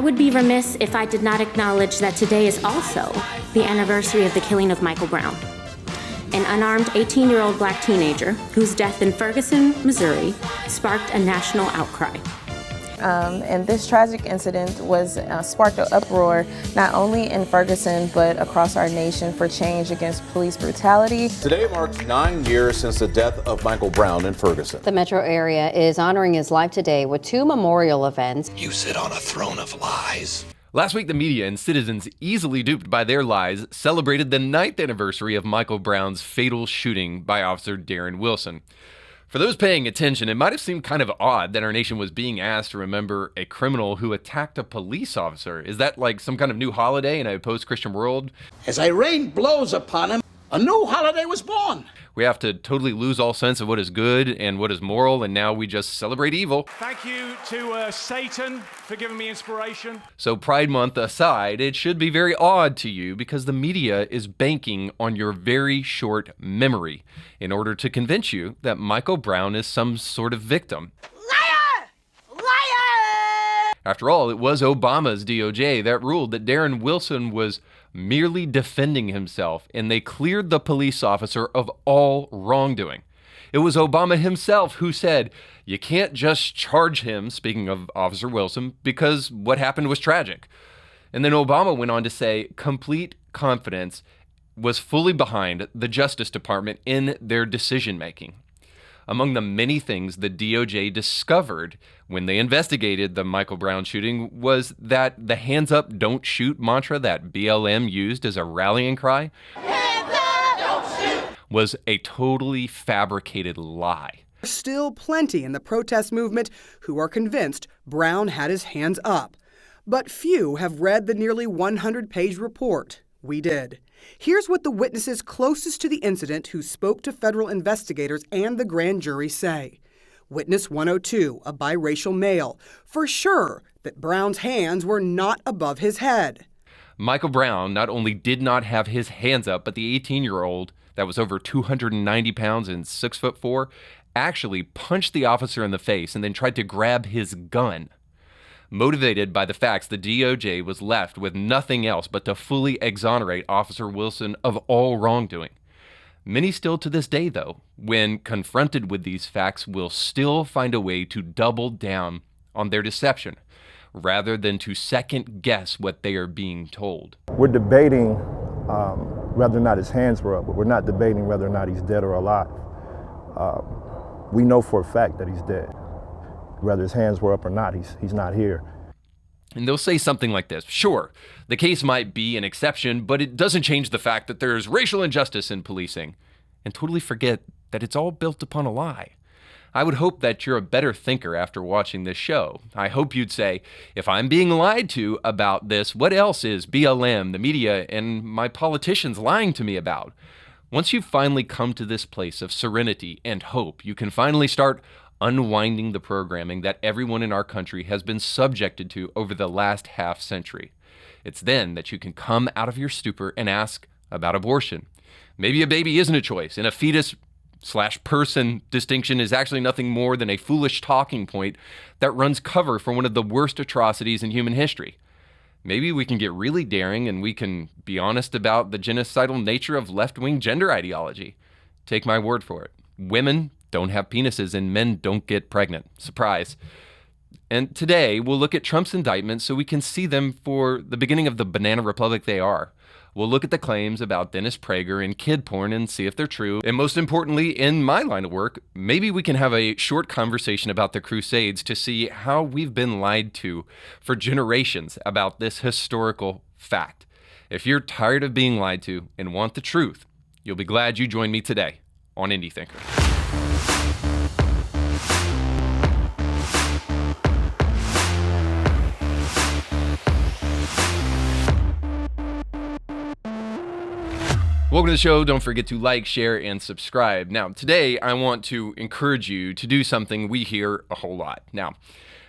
would be remiss if I did not acknowledge that today is also the anniversary of the killing of Michael Brown, an unarmed 18-year-old black teenager whose death in Ferguson, Missouri, sparked a national outcry. And this tragic incident was sparked an uproar not only in Ferguson but across our nation for change against police brutality. Today marks 9 years since the death of Michael Brown in Ferguson. The metro area is honoring his life today with 2 memorial events. You sit on a throne of lies. Last week, the media and citizens, easily duped by their lies, celebrated the 9th anniversary of Michael Brown's fatal shooting by Officer Darren Wilson. For those paying attention, it might have seemed kind of odd that our nation was being asked to remember a criminal who attacked a police officer. Is that like some kind of new holiday in a post-Christian world? As a rain blows upon him, a new holiday was born. We have to totally lose all sense of what is good and what is moral, and now we just celebrate evil. Thank you to Satan for giving me inspiration. So Pride Month aside, it should be very odd to you because the media is banking on your very short memory in order to convince you that Michael Brown is some sort of victim. Liar! Liar! After all, it was Obama's DOJ that ruled that Darren Wilson was merely defending himself, and they cleared the police officer of all wrongdoing. It was Obama himself who said, you can't just charge him, speaking of Officer Wilson, because what happened was tragic. And then Obama went on to say complete confidence was fully behind the Justice Department in their decision-making. Among the many things the DOJ discovered when they investigated the Michael Brown shooting was that the hands up, don't shoot mantra that BLM used as a rallying cry hands up, don't shoot, was a totally fabricated lie. There's still plenty in the protest movement who are convinced Brown had his hands up. But few have read the nearly 100-page report. We did. Here's what the witnesses closest to the incident who spoke to federal investigators and the grand jury say. Witness 102, a biracial male, for sure that Brown's hands were not above his head. Michael Brown not only did not have his hands up, but the 18-year-old that was over 290 pounds and 6'4" actually punched the officer in the face and then tried to grab his gun. Motivated by the facts, the DOJ was left with nothing else but to fully exonerate Officer Wilson of all wrongdoing. Many still to this day, though, when confronted with these facts, will still find a way to double down on their deception, rather than to second guess what they are being told. We're debating whether or not his hands were up, but we're not debating whether or not he's dead or alive. We know for a fact that he's dead. Whether his hands were up or not, he's not here. And they'll say something like this: sure, the case might be an exception, but it doesn't change the fact that there's racial injustice in policing, and totally forget that it's all built upon a lie. I would hope that you're a better thinker after watching this show. I hope you'd say, if I'm being lied to about this, what else is BLM, the media, and my politicians lying to me about? Once you've finally come to this place of serenity and hope, you can finally start unwinding the programming that everyone in our country has been subjected to over the last half century. It's then that you can come out of your stupor and ask about abortion. Maybe a baby isn't a choice, and a fetus/person distinction is actually nothing more than a foolish talking point that runs cover for one of the worst atrocities in human history. Maybe we can get really daring and we can be honest about the genocidal nature of left-wing gender ideology. Take my word for it. Women don't have penises and men don't get pregnant. Surprise. And today we'll look at Trump's indictments so we can see them for the beginning of the banana republic they are. We'll look at the claims about Dennis Prager and kid porn and see if they're true. And most importantly, in my line of work, maybe we can have a short conversation about the Crusades to see how we've been lied to for generations about this historical fact. If you're tired of being lied to and want the truth, you'll be glad you joined me today on Indie Thinker. Welcome to the show. Don't forget to like, share, and subscribe. Now, today I want to encourage you to do something we hear a whole lot. Now,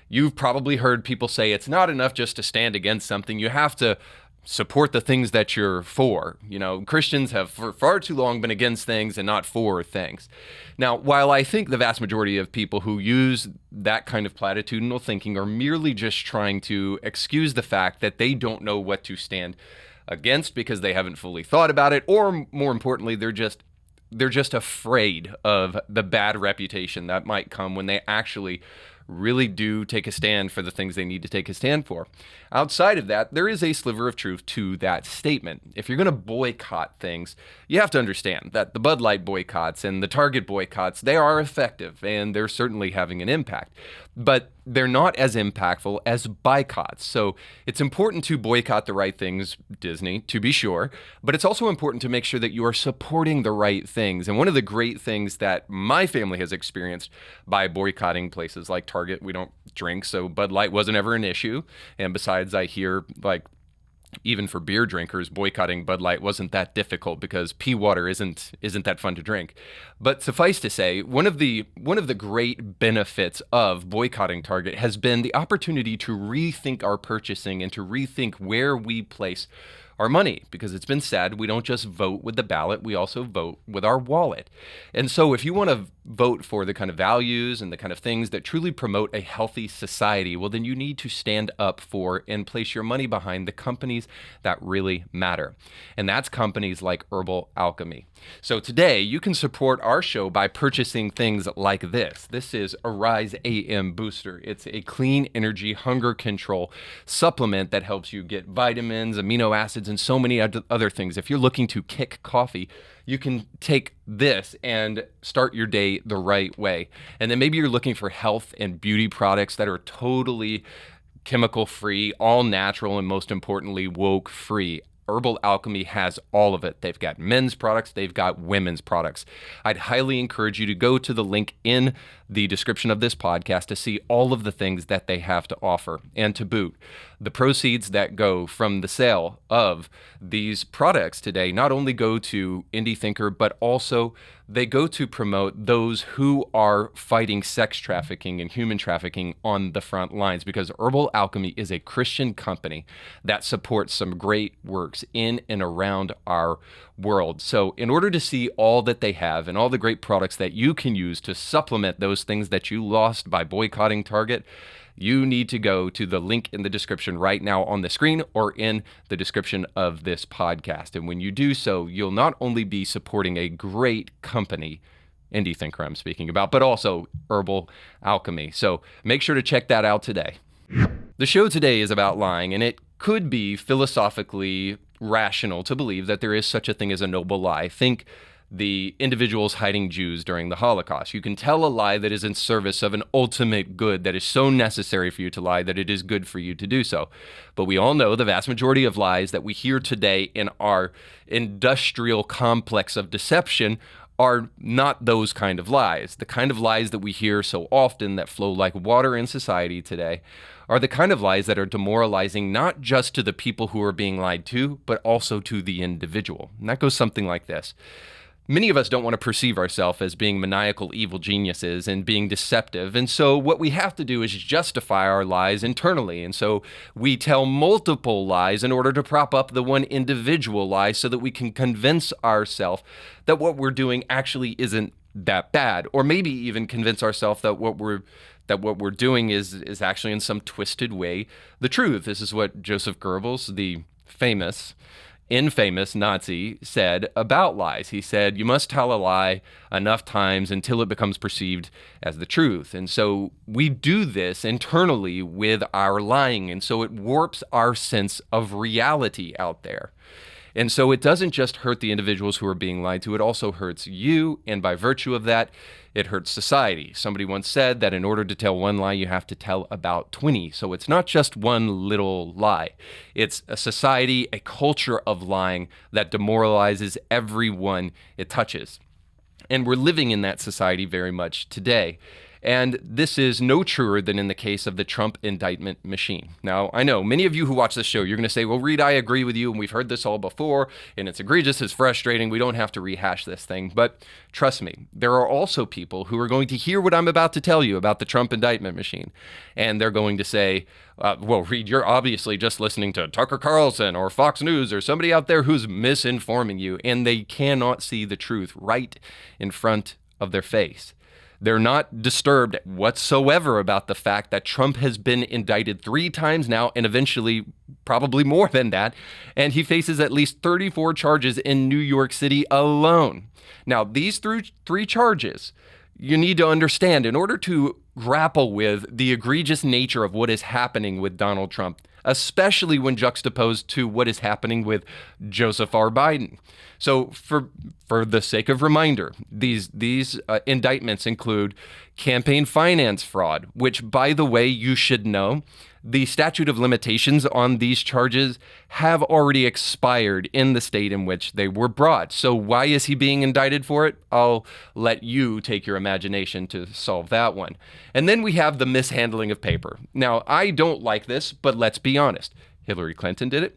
you've probably heard people say it's not enough just to stand against something. You have to support the things that you're for. You know, Christians have for far too long been against things and not for things. Now, while I think the vast majority of people who use that kind of platitudinal thinking are merely just trying to excuse the fact that they don't know what to stand against because they haven't fully thought about it, or more importantly, they're just afraid of the bad reputation that might come when they actually really do take a stand for the things they need to take a stand for. Outside of that, there is a sliver of truth to that statement. If you're going to boycott things, you have to understand that the Bud Light boycotts and the Target boycotts, they are effective and they're certainly having an impact. But they're not as impactful as boycotts. So it's important to boycott the right things, Disney, to be sure, but it's also important to make sure that you are supporting the right things. And one of the great things that my family has experienced by boycotting places like Target, we don't drink, so Bud Light wasn't ever an issue. And besides, I hear, like, even for beer drinkers, boycotting Bud Light wasn't that difficult because pea water isn't that fun to drink. But suffice to say, one of the great benefits of boycotting Target has been the opportunity to rethink our purchasing and to rethink where we place our money, because it's been said we don't just vote with the ballot, we also vote with our wallet. And so if you want to vote for the kind of values and the kind of things that truly promote a healthy society, well, then you need to stand up for and place your money behind the companies that really matter. And that's companies like Herbal, Alchemy. So today you can support our show by purchasing things like this. This is Arise AM Booster. It's a clean energy hunger control supplement that helps you get vitamins, amino acids, and so many other things. If you're looking to kick coffee, you can take this and start your day the right way. And then maybe you're looking for health and beauty products that are totally chemical free, all natural, and most importantly, woke free. Herbal Alchemy has all of it. They've got men's products, they've got women's products. I'd highly encourage you to go to the link in the description of this podcast to see all of the things that they have to offer. And to boot, the proceeds that go from the sale of these products today not only go to Indie Thinker, but also they go to promote those who are fighting sex trafficking and human trafficking on the front lines, because Herbal Alchemy is a Christian company that supports some great works in and around our world. So in order to see all that they have and all the great products that you can use to supplement those things that you lost by boycotting Target, you need to go to the link in the description right now on the screen or in the description of this podcast. And when you do so, you'll not only be supporting a great company, Indie Thinker I'm speaking about, but also Herbal Alchemy. So make sure to check that out today. The show today is about lying, and it could be philosophically rational to believe that there is such a thing as a noble lie. Think the individuals hiding Jews during the Holocaust. You can tell a lie that is in service of an ultimate good that is so necessary for you to lie that it is good for you to do so. But we all know the vast majority of lies that we hear today in our industrial complex of deception are not those kind of lies. The kind of lies that we hear so often that flow like water in society today are the kind of lies that are demoralizing not just to the people who are being lied to, but also to the individual. And that goes something like this. Many of us don't want to perceive ourselves as being maniacal evil geniuses and being deceptive. And so what we have to do is justify our lies internally. And so we tell multiple lies in order to prop up the one individual lie so that we can convince ourselves that what we're doing actually isn't that bad. Or maybe even convince ourselves that what we're doing is actually in some twisted way the truth. This is what Joseph Goebbels, the infamous Nazi, said about lies. He said, you must tell a lie enough times until it becomes perceived as the truth. And so we do this internally with our lying. And so it warps our sense of reality out there. And so it doesn't just hurt the individuals who are being lied to, it also hurts you. And by virtue of that, it hurts society. Somebody once said that in order to tell one lie, you have to tell about 20. So it's not just one little lie. It's a society, a culture of lying that demoralizes everyone it touches. And we're living in that society very much today. And this is no truer than in the case of the Trump indictment machine. Now, I know many of you who watch this show, you're going to say, well, Reed, I agree with you, and we've heard this all before, and it's egregious, it's frustrating, we don't have to rehash this thing. But trust me, there are also people who are going to hear what I'm about to tell you about the Trump indictment machine, and they're going to say, well, Reed, you're obviously just listening to Tucker Carlson or Fox News or somebody out there who's misinforming you, and they cannot see the truth right in front of their face. They're not disturbed whatsoever about the fact that Trump has been indicted 3 times now, and eventually probably more than that, and he faces at least 34 charges in New York City alone. Now, these 3 charges, you need to understand, in order to grapple with the egregious nature of what is happening with Donald Trump, especially when juxtaposed to what is happening with Joseph R. Biden. So for the sake of reminder, these indictments include campaign finance fraud, which, by the way, you should know, the statute of limitations on these charges have already expired in the state in which they were brought. So why is he being indicted for it? I'll let you take your imagination to solve that one. And then we have the mishandling of paper. Now, I don't like this, but let's be honest. Hillary Clinton did it.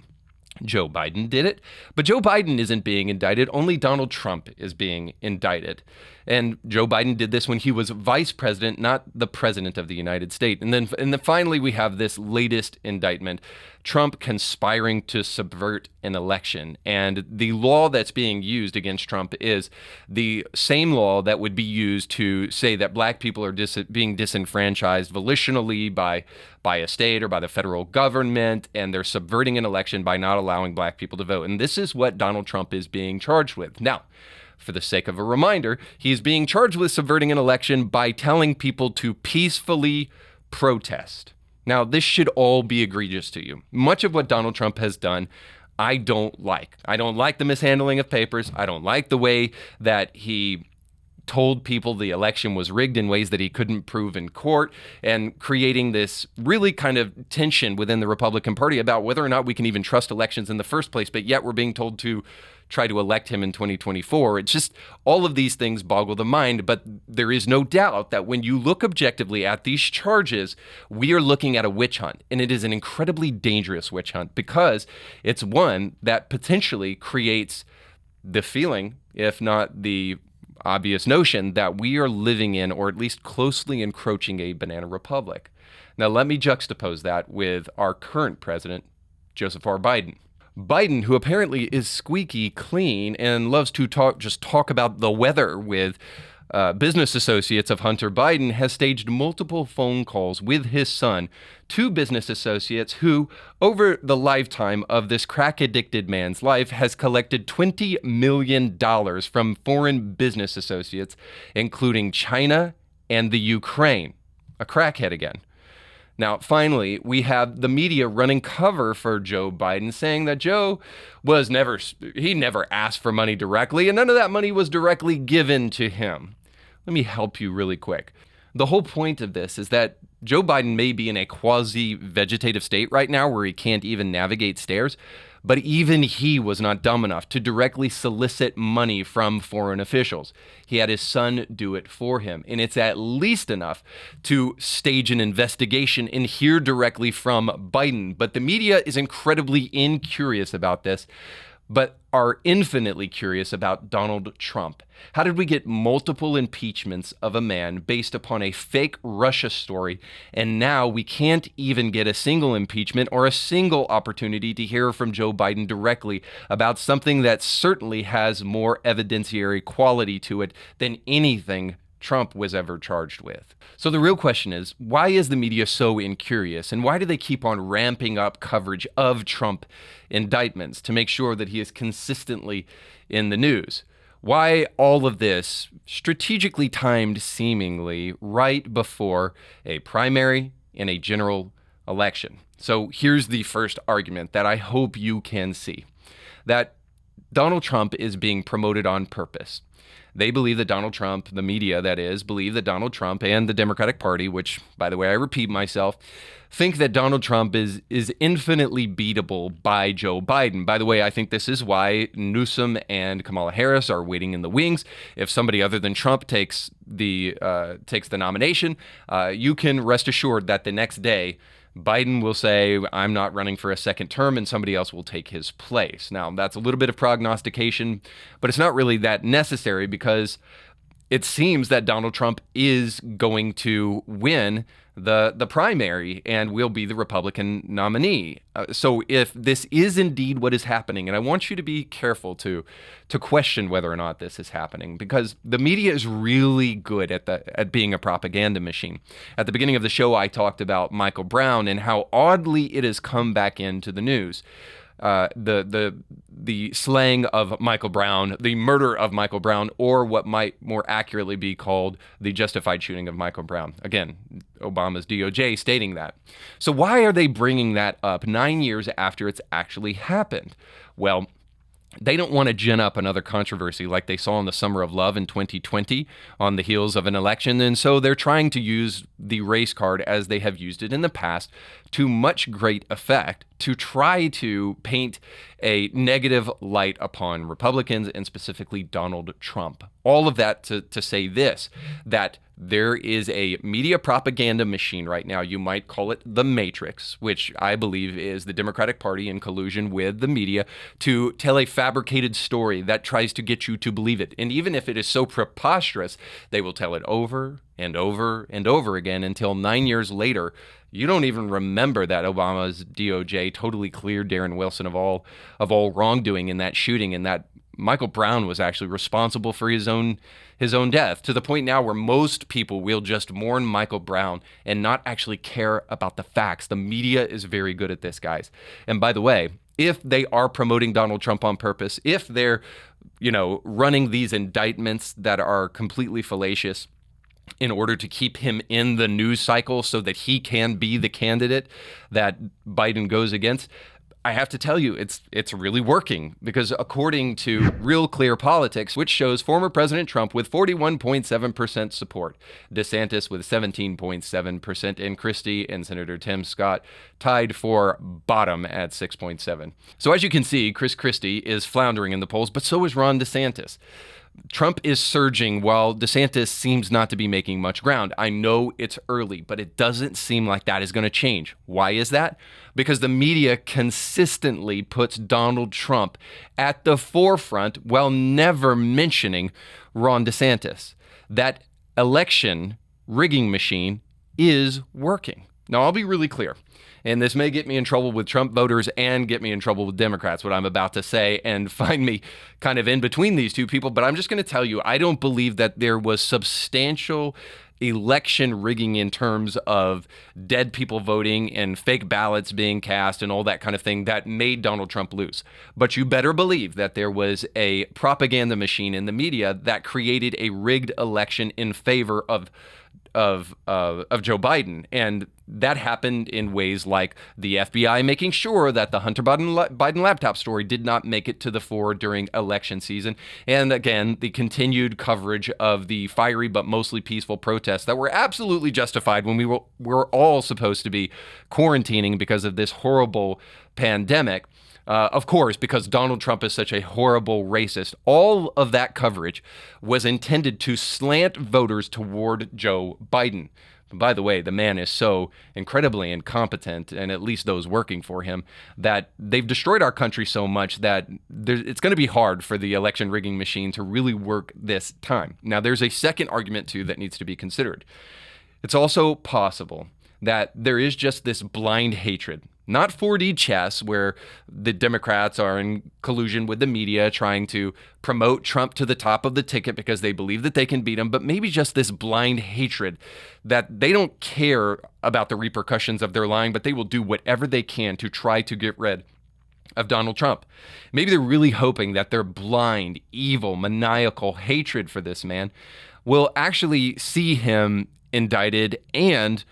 Joe Biden did it, but Joe Biden isn't being indicted. Only Donald Trump is being indicted. And Joe Biden did this when he was vice president, not the president of the United States. And then finally, we have this latest indictment, Trump conspiring to subvert an election. And the law that's being used against Trump is the same law that would be used to say that black people are being disenfranchised volitionally by a state or by the federal government, and they're subverting an election by not allowing black people to vote. And this is what Donald Trump is being charged with. Now, for the sake of a reminder, he's being charged with subverting an election by telling people to peacefully protest. Now, this should all be egregious to you. Much of what Donald Trump has done, I don't like. I don't like the mishandling of papers. I don't like the way that he told people the election was rigged in ways that he couldn't prove in court, and creating this really kind of tension within the Republican Party about whether or not we can even trust elections in the first place, but yet we're being told to try to elect him in 2024. It's just, all of these things boggle the mind, but there is no doubt that when you look objectively at these charges, we are looking at a witch hunt, and it is an incredibly dangerous witch hunt because it's one that potentially creates the feeling, if not the obvious notion, that we are living in, or at least closely encroaching, a banana republic. Now, let me juxtapose that with our current president, Joseph R. Biden. Biden, who apparently is squeaky clean and loves to talk about the weather with business associates of Hunter Biden, has staged multiple phone calls with his son to business associates who, over the lifetime of this crack-addicted man's life, has collected $20 million from foreign business associates, including China and the Ukraine. A crackhead again. Now, finally, we have the media running cover for Joe Biden, saying that Joe never asked for money directly, and none of that money was directly given to him. Let me help you really quick. The whole point of this is that Joe Biden may be in a quasi-vegetative state right now where he can't even navigate stairs, but even he was not dumb enough to directly solicit money from foreign officials. He had his son do it for him, and it's at least enough to stage an investigation and hear directly from Biden. But the media is incredibly incurious about this, but are infinitely curious about Donald Trump. How did we get multiple impeachments of a man based upon a fake Russia story, and now we can't even get a single impeachment or a single opportunity to hear from Joe Biden directly about something that certainly has more evidentiary quality to it than anything Trump was ever charged with? So the real question is, why is the media so incurious, and why do they keep on ramping up coverage of Trump indictments to make sure that he is consistently in the news? Why all of this strategically timed, seemingly right before a primary and a general election? So here's the first argument that I hope you can see, that Donald Trump is being promoted on purpose. They believe that Donald Trump, the media that is, believe that Donald Trump and the Democratic Party, which, by the way, I repeat myself, think that Donald Trump is infinitely beatable by Joe Biden. By the way, I think this is why Newsom and Kamala Harris are waiting in the wings. If somebody other than Trump takes the nomination, you can rest assured that the next day, Biden will say, I'm not running for a second term, and somebody else will take his place. Now, that's a little bit of prognostication, but it's not really that necessary because it seems that Donald Trump is going to win the primary and will be the Republican nominee. So if this is indeed what is happening, and I want you to be careful to question whether or not this is happening, because the media is really good at being a propaganda machine. At the beginning of the show, I talked about Michael Brown and how oddly it has come back into the news. The slaying of Michael Brown, the murder of Michael Brown, or what might more accurately be called the justified shooting of Michael Brown. Again, Obama's DOJ stating that. So why are they bringing that up 9 years after it's actually happened? Well, they don't want to gin up another controversy like they saw in the Summer of Love in 2020 on the heels of an election. And so they're trying to use the race card as they have used it in the past to much great effect to try to paint a negative light upon Republicans and specifically Donald Trump. All of that to say this, that there is a media propaganda machine right now. You might call it the Matrix, which I believe is the Democratic Party in collusion with the media to tell a fabricated story that tries to get you to believe it. And even if it is so preposterous, they will tell it over and over and over again until 9 years later, you don't even remember that Obama's DOJ totally cleared Darren Wilson of all wrongdoing in that shooting, and that Michael Brown was actually responsible for his own death, to the point now where most people will just mourn Michael Brown and not actually care about the facts. The media is very good at this, guys. And by the way, if they are promoting Donald Trump on purpose, if they're, running these indictments that are completely fallacious in order to keep him in the news cycle so that he can be the candidate that Biden goes against, I have to tell you, it's really working, because according to Real Clear Politics, which shows former President Trump with 41.7% support, DeSantis with 17.7%, and Christie and Senator Tim Scott tied for bottom at 6.7%. So as you can see, Chris Christie is floundering in the polls, but so is Ron DeSantis. Trump is surging while DeSantis seems not to be making much ground. I know it's early, but it doesn't seem like that is going to change. Why is that? Because the media consistently puts Donald Trump at the forefront while never mentioning Ron DeSantis. That election rigging machine is working. Now, I'll be really clear, and this may get me in trouble with Trump voters and get me in trouble with Democrats, what I'm about to say, and find me kind of in between these two people. But I'm just going to tell you, I don't believe that there was substantial election rigging in terms of dead people voting and fake ballots being cast and all that kind of thing that made Donald Trump lose. But you better believe that there was a propaganda machine in the media that created a rigged election in favor of Joe Biden. And that happened in ways like the FBI making sure that the Hunter Biden laptop story did not make it to the fore during election season. And again, the continued coverage of the fiery but mostly peaceful protests that were absolutely justified when we were all supposed to be quarantining because of this horrible pandemic. Of course, because Donald Trump is such a horrible racist, all of that coverage was intended to slant voters toward Joe Biden. By the way, the man is so incredibly incompetent, and at least those working for him, that they've destroyed our country so much that it's going to be hard for the election rigging machine to really work this time. Now, there's a second argument, too, that needs to be considered. It's also possible that there is just this blind hatred. Not 4D chess, where the Democrats are in collusion with the media trying to promote Trump to the top of the ticket because they believe that they can beat him, but maybe just this blind hatred that they don't care about the repercussions of their lying, but they will do whatever they can to try to get rid of Donald Trump. Maybe they're really hoping that their blind, evil, maniacal hatred for this man will actually see him indicted and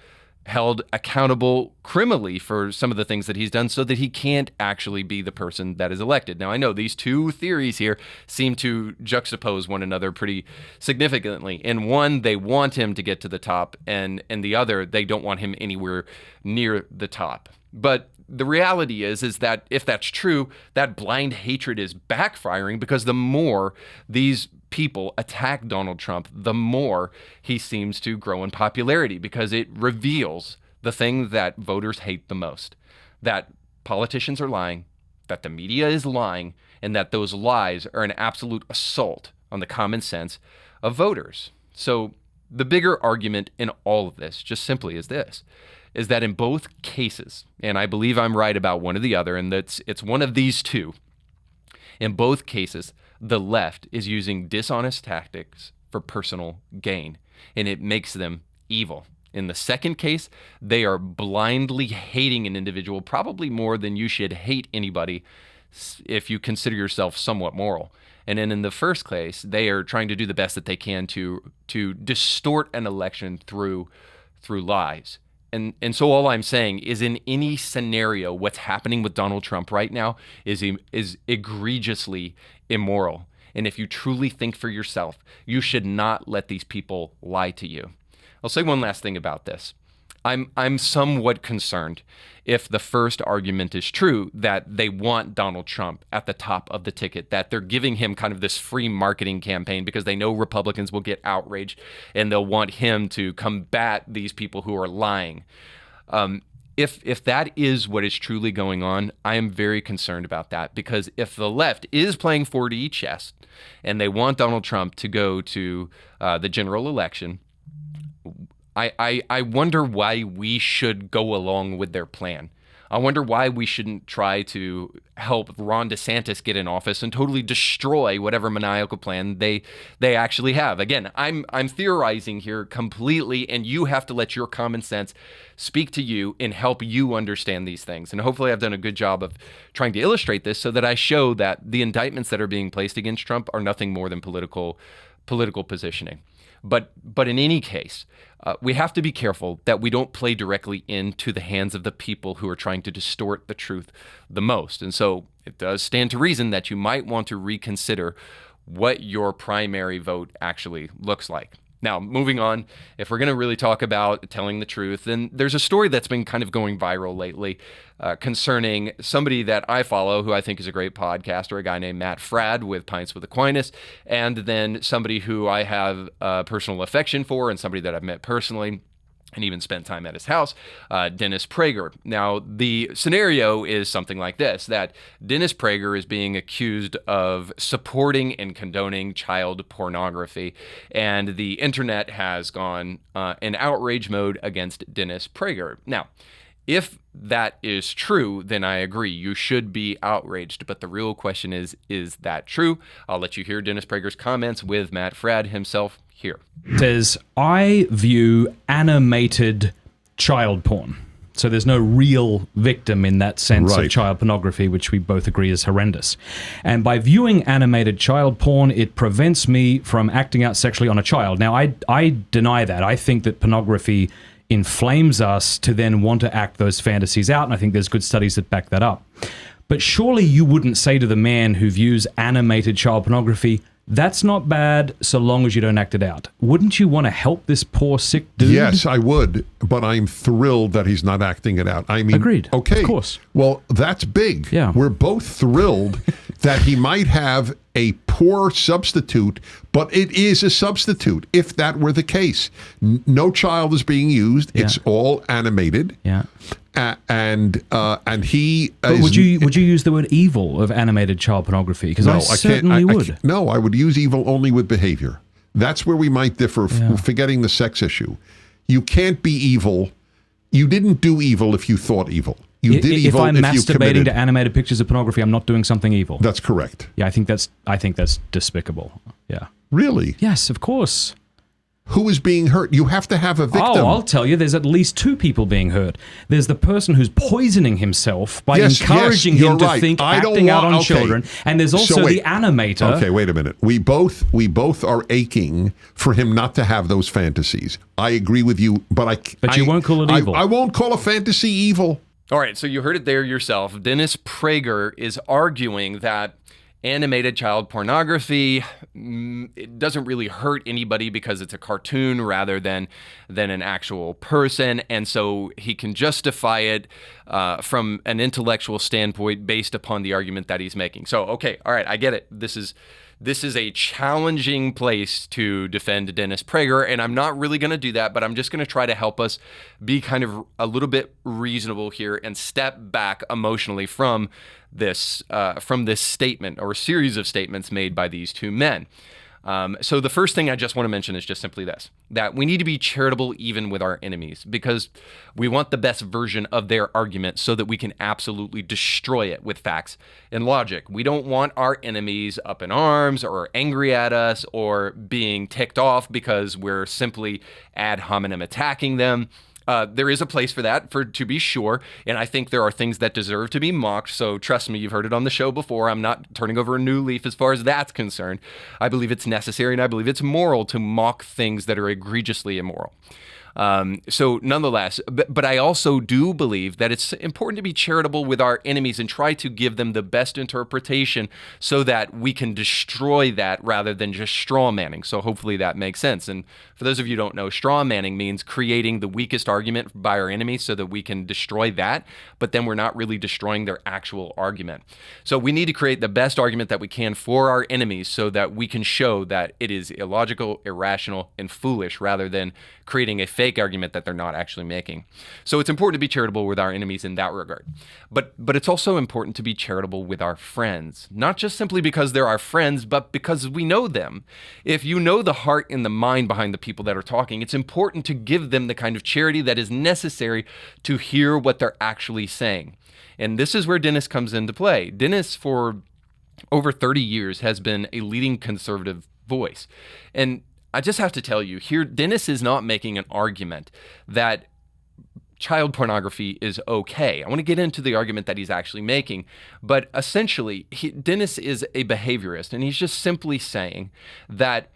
held accountable criminally for some of the things that he's done so that he can't actually be the person that is elected. Now, I know these two theories here seem to juxtapose one another pretty significantly. In one, they want him to get to the top, and in the other, they don't want him anywhere near the top. But the reality is that if that's true, that blind hatred is backfiring, because the more these people attack Donald Trump, the more he seems to grow in popularity, because it reveals the thing that voters hate the most, that politicians are lying, that the media is lying, and that those lies are an absolute assault on the common sense of voters. So the bigger argument in all of this just simply is this, is that in both cases, and I believe I'm right about one or the other, and it's one of these two, in both cases, the left is using dishonest tactics for personal gain, and it makes them evil. In the second case, they are blindly hating an individual, probably more than you should hate anybody if you consider yourself somewhat moral. And then in the first case, they are trying to do the best that they can to distort an election through lies. And so all I'm saying is, in any scenario, what's happening with Donald Trump right now is egregiously immoral. And if you truly think for yourself, you should not let these people lie to you. I'll say one last thing about this. I'm somewhat concerned if the first argument is true, that they want Donald Trump at the top of the ticket, that they're giving him kind of this free marketing campaign because they know Republicans will get outraged and they'll want him to combat these people who are lying. If that is what is truly going on, I am very concerned about that, because if the left is playing 4D chess and they want Donald Trump to go to the general election, I wonder why we should go along with their plan. I wonder why we shouldn't try to help Ron DeSantis get in office and totally destroy whatever maniacal plan they actually have. Again, I'm theorizing here completely, and you have to let your common sense speak to you and help you understand these things. And hopefully I've done a good job of trying to illustrate this so that I show that the indictments that are being placed against Trump are nothing more than political positioning. But in any case, we have to be careful that we don't play directly into the hands of the people who are trying to distort the truth the most. And so it does stand to reason that you might want to reconsider what your primary vote actually looks like. Now, moving on, if we're going to really talk about telling the truth, then there's a story that's been kind of going viral lately concerning somebody that I follow who I think is a great podcaster, a guy named Matt Fradd with Pints with Aquinas, and then somebody who I have personal affection for and somebody that I've met personally and even spent time at his house, Dennis Prager. Now, the scenario is something like this, that Dennis Prager is being accused of supporting and condoning child pornography, and the internet has gone in outrage mode against Dennis Prager. Now, if that is true, then I agree. You should be outraged. But the real question is that true? I'll let you hear Dennis Prager's comments with Matt Fradd himself here. Says, I view animated child porn. So there's no real victim in that sense of child pornography, which we both agree is horrendous. And by viewing animated child porn, it prevents me from acting out sexually on a child. Now, I deny that. I think that pornography inflames us to then want to act those fantasies out, and I think there's good studies that back that up. But surely you wouldn't say to the man who views animated child pornography, that's not bad so long as you don't act it out. Wouldn't you want to help this poor sick dude? Yes, I would, but I'm thrilled that he's not acting it out. I mean, agreed. Okay, of course. Well, that's big. Yeah. We're both thrilled that he might have a poor substitute, but it is a substitute if that were the case. No child is being used. Yeah. It's all animated. Yeah. And he. But would you use the word evil of animated child pornography? Because I certainly would. No, I would use evil only with behavior. That's where we might differ. Yeah. Forgetting the sex issue, you can't be evil. You didn't do evil if you thought evil. You did evil if I'm if you committed. masturbating to animated pictures of pornography, I'm not doing something evil. That's correct. Yeah, I think that's despicable. Yeah. Really? Yes, of course. Who is being hurt? You have to have a victim. Oh, I'll tell you, there's at least two people being hurt. There's the person who's poisoning himself by encouraging him to think, acting out on children. And there's also the animator. Okay, wait a minute. We both are aching for him not to have those fantasies. I agree with you, but you won't call it evil. I won't call a fantasy evil. All right, so you heard it there yourself. Dennis Prager is arguing that animated child pornography, it doesn't really hurt anybody because it's a cartoon rather than an actual person. And so he can justify it from an intellectual standpoint based upon the argument that he's making. So, okay, all right, I get it. This is a challenging place to defend Dennis Prager, and I'm not really going to do that, but I'm just going to try to help us be kind of a little bit reasonable here and step back emotionally from this statement or series of statements made by these two men. So the first thing I just want to mention is just simply this, that we need to be charitable even with our enemies because we want the best version of their argument so that we can absolutely destroy it with facts and logic. We don't want our enemies up in arms or angry at us or being ticked off because we're simply ad hominem attacking them. There is a place for that, to be sure, and I think there are things that deserve to be mocked, so trust me, you've heard it on the show before. I'm not turning over a new leaf as far as that's concerned. I believe it's necessary, and I believe it's moral to mock things that are egregiously immoral. So nonetheless, but I also do believe that it's important to be charitable with our enemies and try to give them the best interpretation so that we can destroy that rather than just straw manning. So hopefully that makes sense. And for those of you who don't know, straw manning means creating the weakest argument by our enemy so that we can destroy that, but then we're not really destroying their actual argument. So we need to create the best argument that we can for our enemies so that we can show that it is illogical, irrational, and foolish rather than creating a fake argument that they're not actually making. So it's important to be charitable with our enemies in that regard. But it's also important to be charitable with our friends, not just simply because they're our friends, but because we know them. If you know the heart and the mind behind the people that are talking, it's important to give them the kind of charity that is necessary to hear what they're actually saying. And this is where Dennis comes into play. Dennis, for over 30 years, has been a leading conservative voice. And I just have to tell you here, Dennis is not making an argument that child pornography is okay. I want to get into the argument that he's actually making, but essentially, Dennis is a behaviorist, and he's just simply saying that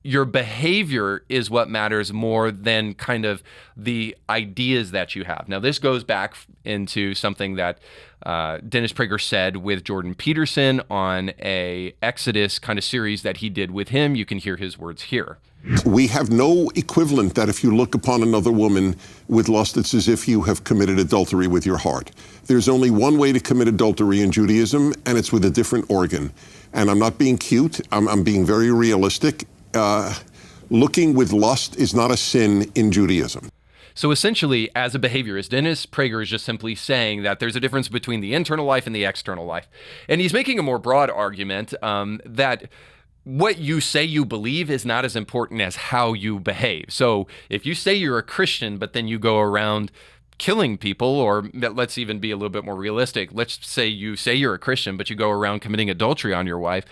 your behavior is what matters more than kind of the ideas that you have. Now, this goes back into something that Dennis Prager said with Jordan Peterson on a Exodus kind of series that he did with him. You can hear his words here. We have no equivalent that if you look upon another woman with lust, it's as if you have committed adultery with your heart. There's only one way to commit adultery in Judaism, and it's with a different organ. And I'm not being cute. I'm being very realistic. Looking with lust is not a sin in Judaism. So essentially, as a behaviorist, Dennis Prager is just simply saying that there's a difference between the internal life and the external life. And he's making a more broad argument that what you say you believe is not as important as how you behave. So if you say you're a Christian, but then you go around killing people, or let's even be a little bit more realistic. Let's say you're a Christian, but you go around committing adultery on your wife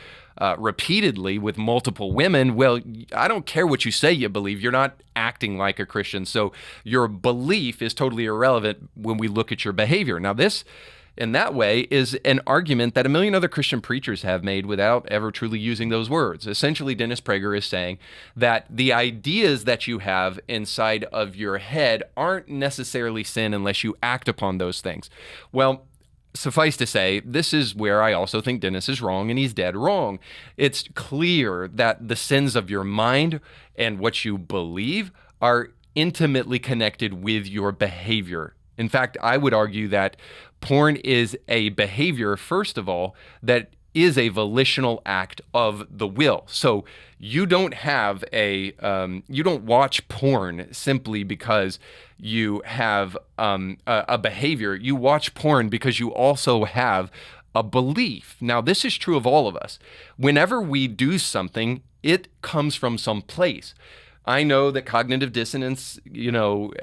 repeatedly with multiple women. Well, I don't care what you say you believe. You're not acting like a Christian. So your belief is totally irrelevant when we look at your behavior. Now, this, in that way, is an argument that a million other Christian preachers have made without ever truly using those words. Essentially, Dennis Prager is saying that the ideas that you have inside of your head aren't necessarily sin unless you act upon those things. Well, suffice to say, this is where I also think Dennis is wrong, and he's dead wrong. It's clear that the sins of your mind and what you believe are intimately connected with your behavior. In fact, I would argue that porn is a behavior, first of all, that is a volitional act of the will. So you don't have you don't watch porn simply because you have a behavior. You watch porn because you also have a belief. Now, this is true of all of us. Whenever we do something, it comes from some place. I know that cognitive dissonance,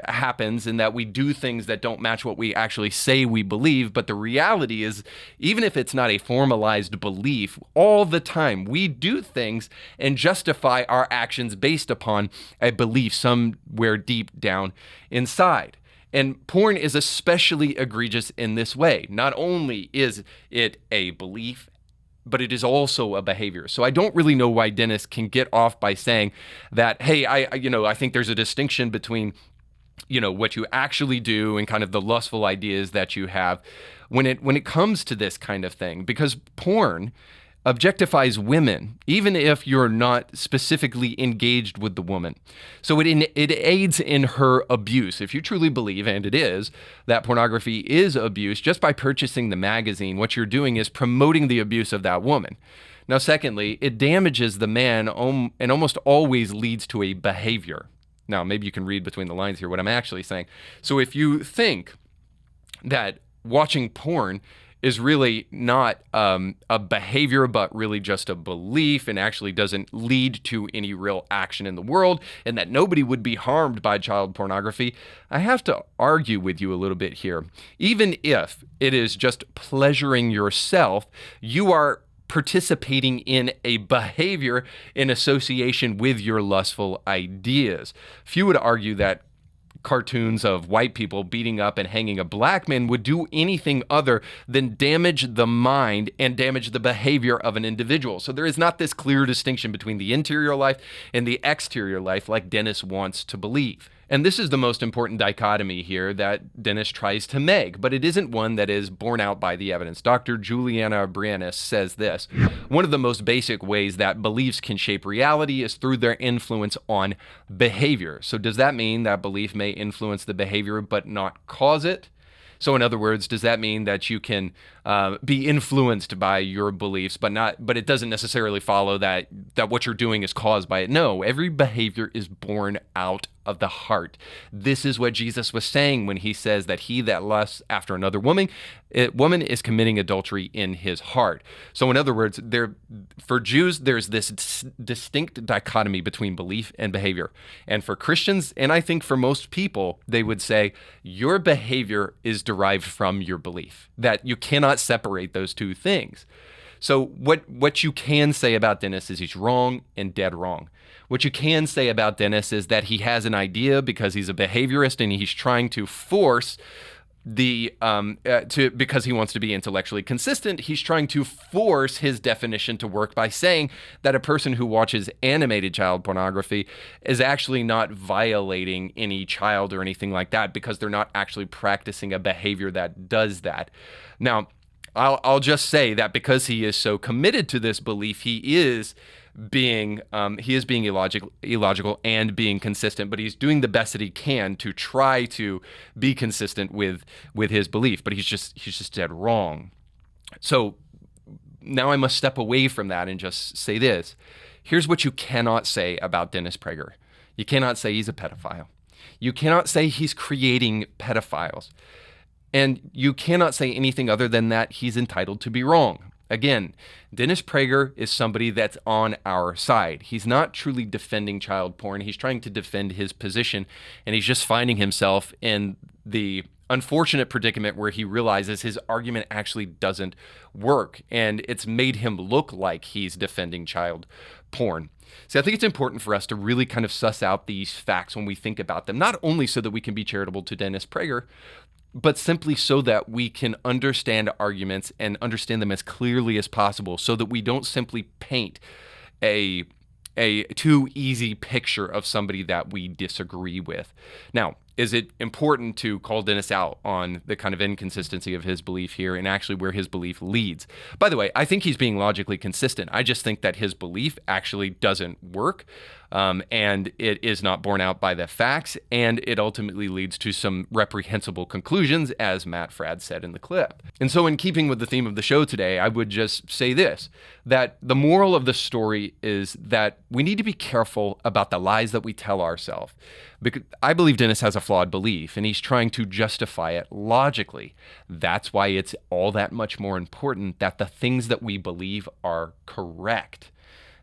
happens and that we do things that don't match what we actually say we believe. But the reality is, even if it's not a formalized belief, all the time we do things and justify our actions based upon a belief somewhere deep down inside. And porn is especially egregious in this way. Not only is it a belief, but it is also a behavior. So I don't really know why Dennis can get off by saying that, hey, I think there's a distinction between, what you actually do and kind of the lustful ideas that you have when it comes to this kind of thing. Because porn objectifies women, even if you're not specifically engaged with the woman. So it aids in her abuse. If you truly believe, and it is, that pornography is abuse, just by purchasing the magazine, what you're doing is promoting the abuse of that woman. Now, secondly, it damages the man and almost always leads to a behavior. Now, maybe you can read between the lines here what I'm actually saying. So if you think that watching porn is really not a behavior, but really just a belief, and actually doesn't lead to any real action in the world, and that nobody would be harmed by child pornography, I have to argue with you a little bit here. Even if it is just pleasuring yourself, you are participating in a behavior in association with your lustful ideas. Few would argue that cartoons of white people beating up and hanging a black man would do anything other than damage the mind and damage the behavior of an individual. So there is not this clear distinction between the interior life and the exterior life like Dennis wants to believe. And this is the most important dichotomy here that Dennis tries to make, but it isn't one that is borne out by the evidence. Dr. Juliana Brianis says this: one of the most basic ways that beliefs can shape reality is through their influence on behavior. So does that mean that belief may influence the behavior but not cause it? So in other words, does that mean that you can be influenced by your beliefs, but it doesn't necessarily follow that what you're doing is caused by it? No, every behavior is born out of the heart. This is what Jesus was saying when he says that he that lusts after another woman is committing adultery in his heart. So in other words, for Jews, there's this distinct dichotomy between belief and behavior. And for Christians, and I think for most people, they would say your behavior is derived from your belief, that you cannot separate those two things. So what you can say about Dennis is he's wrong and dead wrong. What you can say about Dennis is that he has an idea because he's a behaviorist and he's trying to force because he wants to be intellectually consistent, he's trying to force his definition to work by saying that a person who watches animated child pornography is actually not violating any child or anything like that because they're not actually practicing a behavior that does that. Now, I'll just say that because he is so committed to this belief, he is being illogical and being consistent, but he's doing the best that he can to try to be consistent with his belief, but he's just dead wrong. So now I must step away from that and just say this. Here's what you cannot say about Dennis Prager. You cannot say he's a pedophile. You cannot say he's creating pedophiles. And you cannot say anything other than that he's entitled to be wrong. Again, Dennis Prager is somebody that's on our side. He's not truly defending child porn. He's trying to defend his position, and he's just finding himself in the unfortunate predicament where he realizes his argument actually doesn't work, and it's made him look like he's defending child porn. See, I think it's important for us to really kind of suss out these facts when we think about them, not only so that we can be charitable to Dennis Prager, but simply so that we can understand arguments and understand them as clearly as possible so that we don't simply paint a too easy picture of somebody that we disagree with. Now, is it important to call Dennis out on the kind of inconsistency of his belief here and actually where his belief leads? By the way, I think he's being logically consistent. I just think that his belief actually doesn't work, and it is not borne out by the facts, and it ultimately leads to some reprehensible conclusions, as Matt Fradd said in the clip. And so in keeping with the theme of the show today, I would just say this, that the moral of the story is that we need to be careful about the lies that we tell ourselves. Because I believe Dennis has a flawed belief, and he's trying to justify it logically. That's why it's all that much more important that the things that we believe are correct.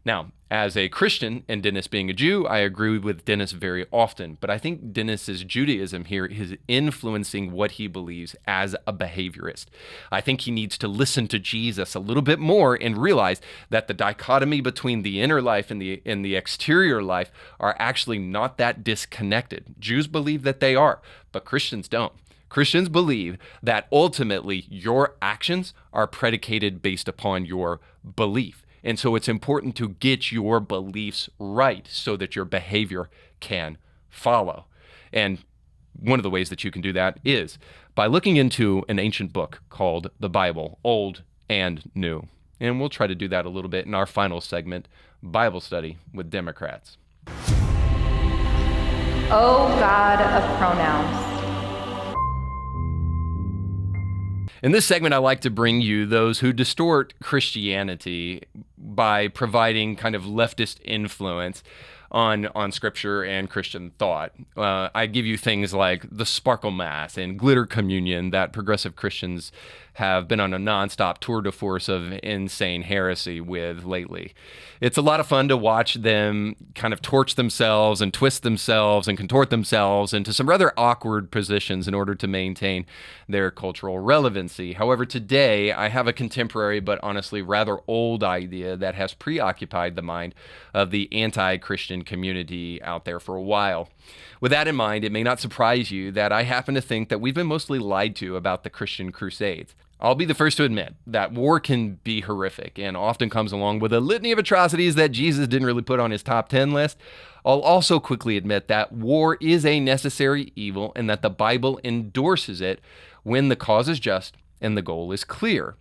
Now, as a Christian, and Dennis being a Jew, I agree with Dennis very often, but I think Dennis's Judaism here is influencing what he believes as a behaviorist. I think he needs to listen to Jesus a little bit more and realize that the dichotomy between the inner life and the exterior life are actually not that disconnected. Jews believe that they are, but Christians don't. Christians believe that ultimately your actions are predicated based upon your belief. And so it's important to get your beliefs right so that your behavior can follow. And one of the ways that you can do that is by looking into an ancient book called the Bible, Old and New. And we'll try to do that a little bit in our final segment, Bible Study with Democrats. Oh, God of pronouns. In this segment, I like to bring you those who distort Christianity by providing kind of leftist influence on Scripture and Christian thought. I give you things like the sparkle mass and glitter communion that progressive Christians have been on a nonstop tour de force of insane heresy with lately. It's a lot of fun to watch them kind of torch themselves and twist themselves and contort themselves into some rather awkward positions in order to maintain their cultural relevancy. However, today I have a contemporary but honestly rather old idea that has preoccupied the mind of the anti-Christian community out there for a while. With that in mind, it may not surprise you that I happen to think that we've been mostly lied to about the Christian Crusades. I'll be the first to admit that war can be horrific and often comes along with a litany of atrocities that Jesus didn't really put on his top 10 list. I'll also quickly admit that war is a necessary evil and that the Bible endorses it when the cause is just and the goal is clear.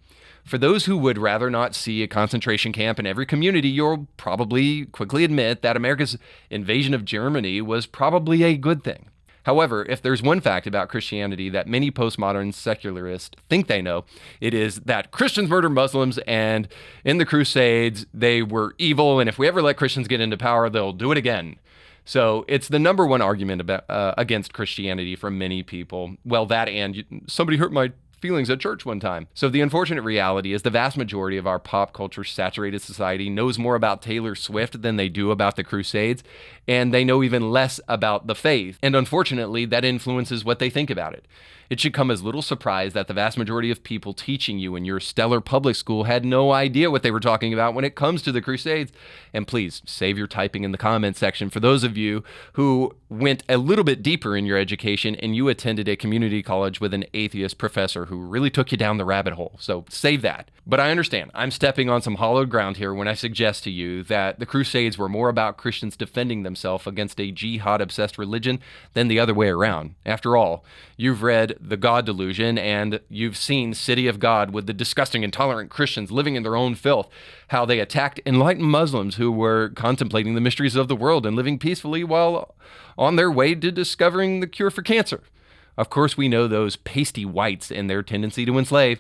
For those who would rather not see a concentration camp in every community, you'll probably quickly admit that America's invasion of Germany was probably a good thing. However, if there's one fact about Christianity that many postmodern secularists think they know, it is that Christians murdered Muslims, and in the Crusades, they were evil, and if we ever let Christians get into power, they'll do it again. So it's the number one argument about, against Christianity from many people. Well, that and somebody hurt my feelings at church one time. So the unfortunate reality is the vast majority of our pop culture saturated society knows more about Taylor Swift than they do about the Crusades, and they know even less about the faith. And unfortunately, that influences what they think about it. It should come as little surprise that the vast majority of people teaching you in your stellar public school had no idea what they were talking about when it comes to the Crusades. And please save your typing in the comment section for those of you who went a little bit deeper in your education and you attended a community college with an atheist professor who really took you down the rabbit hole. So save that. But I understand I'm stepping on some hollowed ground here when I suggest to you that the Crusades were more about Christians defending themselves against a jihad-obsessed religion than the other way around. After all, you've read The God Delusion and you've seen City of God with the disgusting, intolerant Christians living in their own filth, how they attacked enlightened Muslims who were contemplating the mysteries of the world and living peacefully while on their way to discovering the cure for cancer. Of course, we know those pasty whites and their tendency to enslave.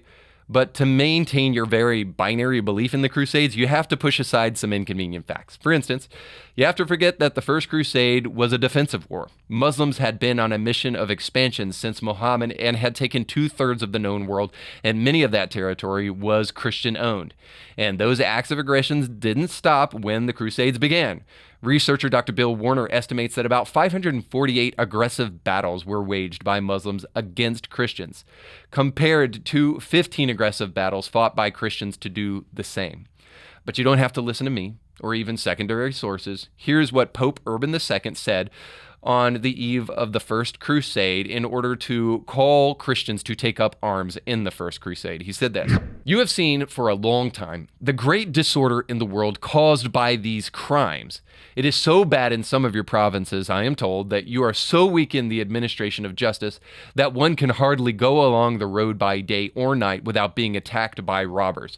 But to maintain your very binary belief in the Crusades, you have to push aside some inconvenient facts. For instance, you have to forget that the First Crusade was a defensive war. Muslims had been on a mission of expansion since Muhammad and had taken 2/3 of the known world, and many of that territory was Christian-owned. And those acts of aggression didn't stop when the Crusades began. Researcher Dr. Bill Warner estimates that about 548 aggressive battles were waged by Muslims against Christians, compared to 15 aggressive battles fought by Christians to do the same. But you don't have to listen to me or even secondary sources. Here's what Pope Urban II said on the eve of the First Crusade in order to call Christians to take up arms in the First Crusade. He said this: "You have seen for a long time the great disorder in the world caused by these crimes. It is so bad in some of your provinces, I am told, that you are so weak in the administration of justice that one can hardly go along the road by day or night without being attacked by robbers.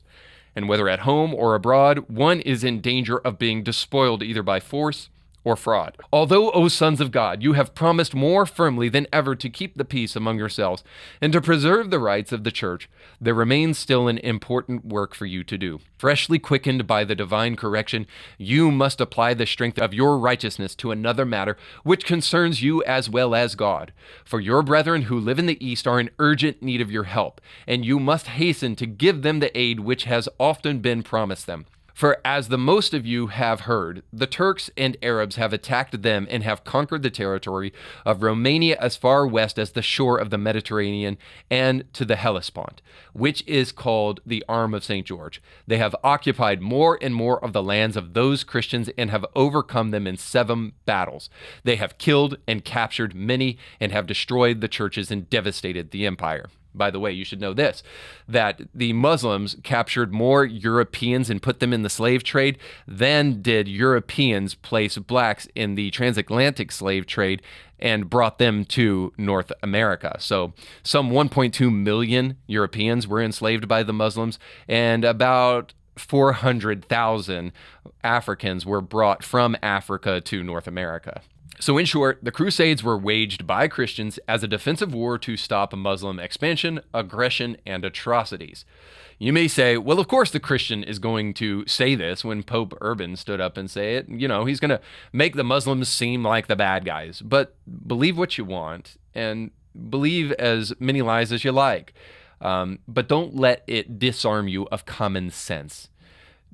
And whether at home or abroad, one is in danger of being despoiled either by force or fraud. Although, O sons of God, you have promised more firmly than ever to keep the peace among yourselves and to preserve the rights of the church, there remains still an important work for you to do. Freshly quickened by the divine correction, you must apply the strength of your righteousness to another matter which concerns you as well as God. For your brethren who live in the East are in urgent need of your help, and you must hasten to give them the aid which has often been promised them. For as the most of you have heard, the Turks and Arabs have attacked them and have conquered the territory of Romania as far west as the shore of the Mediterranean and to the Hellespont, which is called the Arm of St. George. They have occupied more and more of the lands of those Christians and have overcome them in 7 battles. They have killed and captured many and have destroyed the churches and devastated the empire. By the way, you should know this, that the Muslims captured more Europeans and put them in the slave trade than did Europeans place blacks in the transatlantic slave trade and brought them to North America. So some 1.2 million Europeans were enslaved by the Muslims, and about 400,000 Africans were brought from Africa to North America. So in short, the Crusades were waged by Christians as a defensive war to stop Muslim expansion, aggression, and atrocities. You may say, well, of course the Christian is going to say this when Pope Urban stood up and say it. You know, he's going to make the Muslims seem like the bad guys. But believe what you want and believe as many lies as you like. But don't let it disarm you of common sense.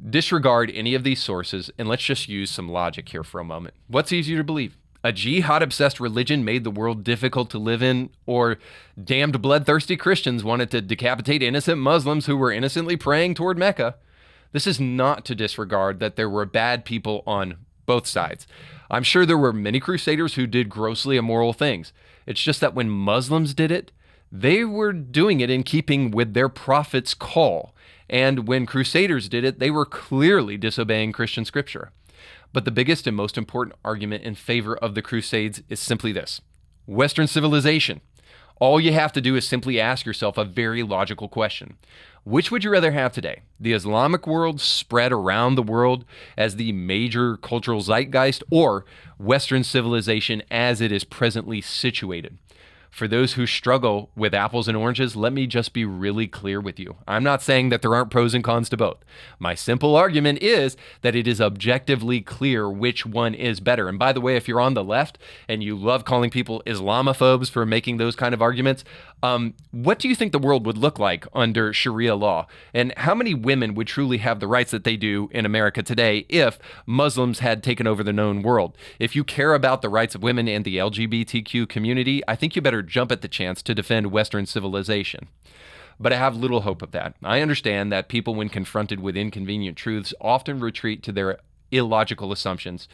Disregard any of these sources and let's just use some logic here for a moment. What's easier to believe? A jihad-obsessed religion made the world difficult to live in, or damned bloodthirsty Christians wanted to decapitate innocent Muslims who were innocently praying toward Mecca. This is not to disregard that there were bad people on both sides. I'm sure there were many crusaders who did grossly immoral things. It's just that when Muslims did it, they were doing it in keeping with their prophet's call. And when crusaders did it, they were clearly disobeying Christian scripture. But the biggest and most important argument in favor of the Crusades is simply this: Western civilization. All you have to do is simply ask yourself a very logical question. Which would you rather have today? The Islamic world spread around the world as the major cultural zeitgeist, or Western civilization as it is presently situated? For those who struggle with apples and oranges, let me just be really clear with you. I'm not saying that there aren't pros and cons to both. My simple argument is that it is objectively clear which one is better. And by the way, if you're on the left and you love calling people Islamophobes for making those kind of arguments, what do you think the world would look like under Sharia law? And how many women would truly have the rights that they do in America today if Muslims had taken over the known world? If you care about the rights of women and the LGBTQ community, I think you better jump at the chance to defend Western civilization. But I have little hope of that. I understand that people, when confronted with inconvenient truths, often retreat to their illogical assumptions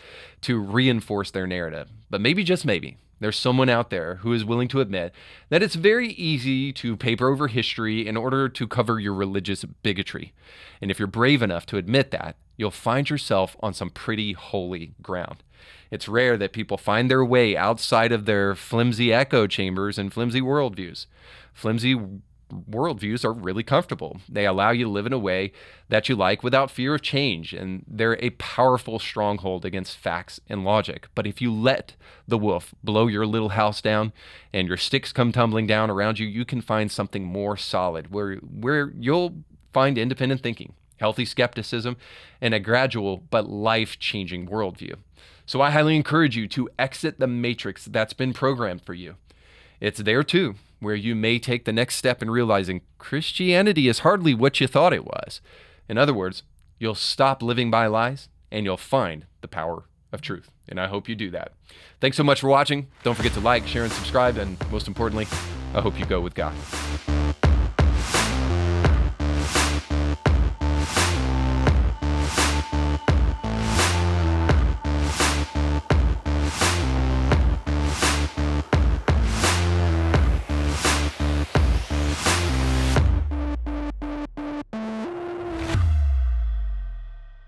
to reinforce their narrative. But maybe, just maybe, there's someone out there who is willing to admit that it's very easy to paper over history in order to cover your religious bigotry. And if you're brave enough to admit that, you'll find yourself on some pretty holy ground. It's rare that people find their way outside of their flimsy echo chambers and flimsy worldviews. Flimsy worldviews are really comfortable. They allow you to live in a way that you like without fear of change, and they're a powerful stronghold against facts and logic. But if you let the wolf blow your little house down and your sticks come tumbling down around you, you can find something more solid where you'll find independent thinking, healthy skepticism, and a gradual but life-changing worldview. So I highly encourage you to exit the matrix that's been programmed for you. It's there too, where you may take the next step in realizing Christianity is hardly what you thought it was. In other words, you'll stop living by lies and you'll find the power of truth. And I hope you do that. Thanks so much for watching. Don't forget to like, share, and subscribe. And most importantly, I hope you go with God.